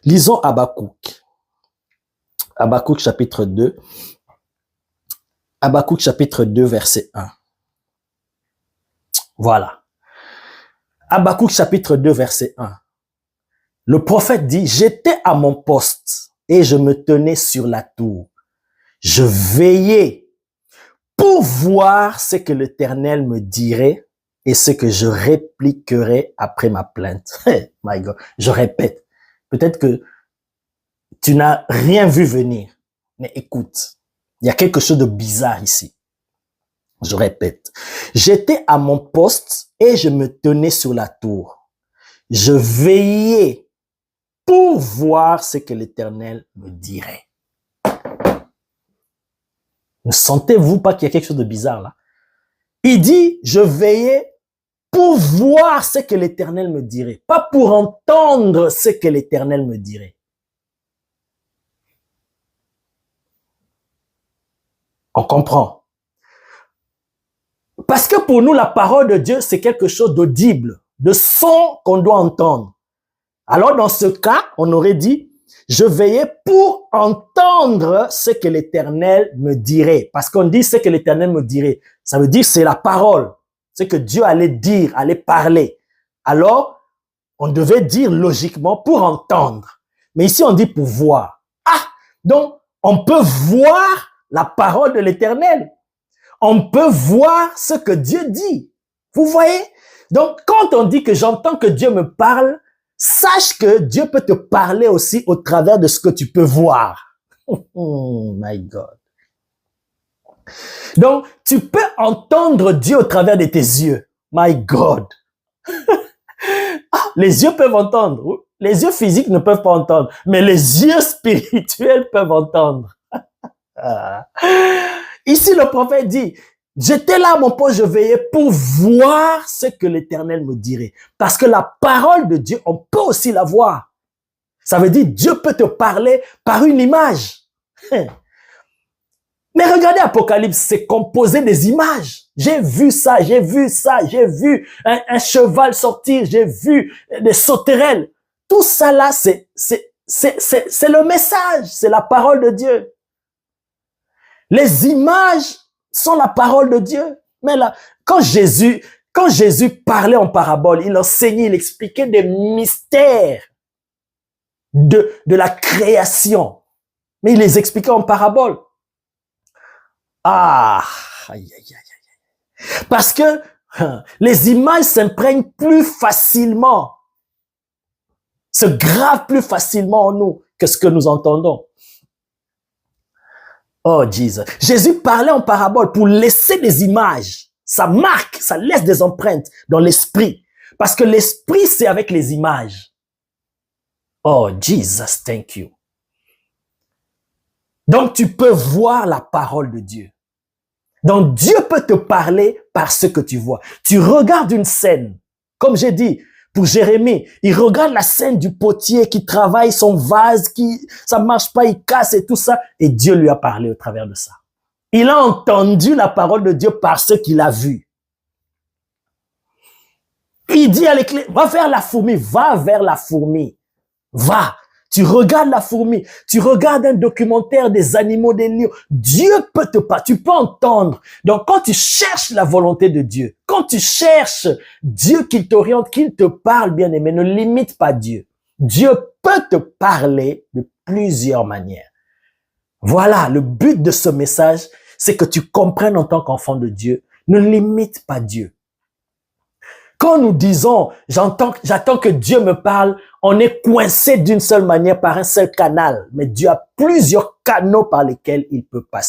Lisons Habakkuk. Habakkuk chapitre 2. Habakkuk chapitre 2 verset 1. Voilà. Habakkuk chapitre 2 verset 1. Le prophète dit, j'étais à mon poste et je me tenais sur la tour. Je veillais pour voir ce que l'Éternel me dirait et ce que je répliquerais après ma plainte. Hey, my God, je répète. Peut-être que tu n'as rien vu venir, mais écoute, il y a quelque chose de bizarre ici. Je répète, j'étais à mon poste et je me tenais sur la tour. Je veillais pour voir ce que l'Éternel me dirait. Ne sentez-vous pas qu'il y a quelque chose de bizarre là? Il dit, je veillais pour voir ce que l'Éternel me dirait, pas pour entendre ce que l'Éternel me dirait. On comprend. Parce que pour nous, la parole de Dieu, c'est quelque chose d'audible, de son qu'on doit entendre. Alors, dans ce cas, on aurait dit, je veillais pour entendre ce que l'Éternel me dirait. Parce qu'on dit ce que l'Éternel me dirait. Ça veut dire que c'est la parole. Ce que Dieu allait dire, allait parler. Alors, on devait dire logiquement pour entendre. Mais ici, on dit pour voir. Ah! Donc, on peut voir la parole de l'Éternel. On peut voir ce que Dieu dit. Vous voyez? Donc, quand on dit que j'entends que Dieu me parle, sache que Dieu peut te parler aussi au travers de ce que tu peux voir. Oh my God. Donc, tu peux entendre Dieu au travers de tes yeux. My God. Les yeux peuvent entendre. Les yeux physiques ne peuvent pas entendre, mais les yeux spirituels peuvent entendre. Ici, le prophète dit, j'étais là à mon poste, je veillais pour voir ce que l'Éternel me dirait. Parce que la parole de Dieu, on peut aussi la voir. Ça veut dire, Dieu peut te parler par une image. Mais regardez Apocalypse, c'est composé des images. J'ai vu ça, j'ai vu ça, j'ai vu un cheval sortir, j'ai vu des sauterelles. Tout ça là, c'est le message, c'est la parole de Dieu. Les images sont la parole de Dieu. Mais là, quand Jésus parlait en parabole, il enseignait, il expliquait des mystères de la création. Mais il les expliquait en parabole. Ah, aïe, aïe, aïe, aïe. Parce que les images s'imprègnent plus facilement, se gravent plus facilement en nous que ce que nous entendons. Oh, Jesus. Jésus parlait en parabole pour laisser des images. Ça marque, ça laisse des empreintes dans l'esprit. Parce que l'esprit, c'est avec les images. Oh, Jesus, thank you. Donc, tu peux voir la parole de Dieu. Donc, Dieu peut te parler par ce que tu vois. Tu regardes une scène. Comme j'ai dit, pour Jérémie, il regarde la scène du potier qui travaille son vase, ça marche pas, il casse et tout ça. Et Dieu lui a parlé au travers de ça. Il a entendu la parole de Dieu par ce qu'il a vu. Il dit à l'éclair, va vers la fourmi, va vers la fourmi. Va. Tu regardes la fourmi, tu regardes un documentaire des animaux, des lions. Dieu peut te parler, tu peux entendre. Donc, quand tu cherches la volonté de Dieu, quand tu cherches Dieu qu'il t'oriente, qu'il te parle, bien aimé, ne limite pas Dieu. Dieu peut te parler de plusieurs manières. Voilà, le but de ce message, c'est que tu comprennes en tant qu'enfant de Dieu, ne limite pas Dieu. Quand nous disons, j'attends que Dieu me parle, on est coincé d'une seule manière par un seul canal. Mais Dieu a plusieurs canaux par lesquels il peut passer.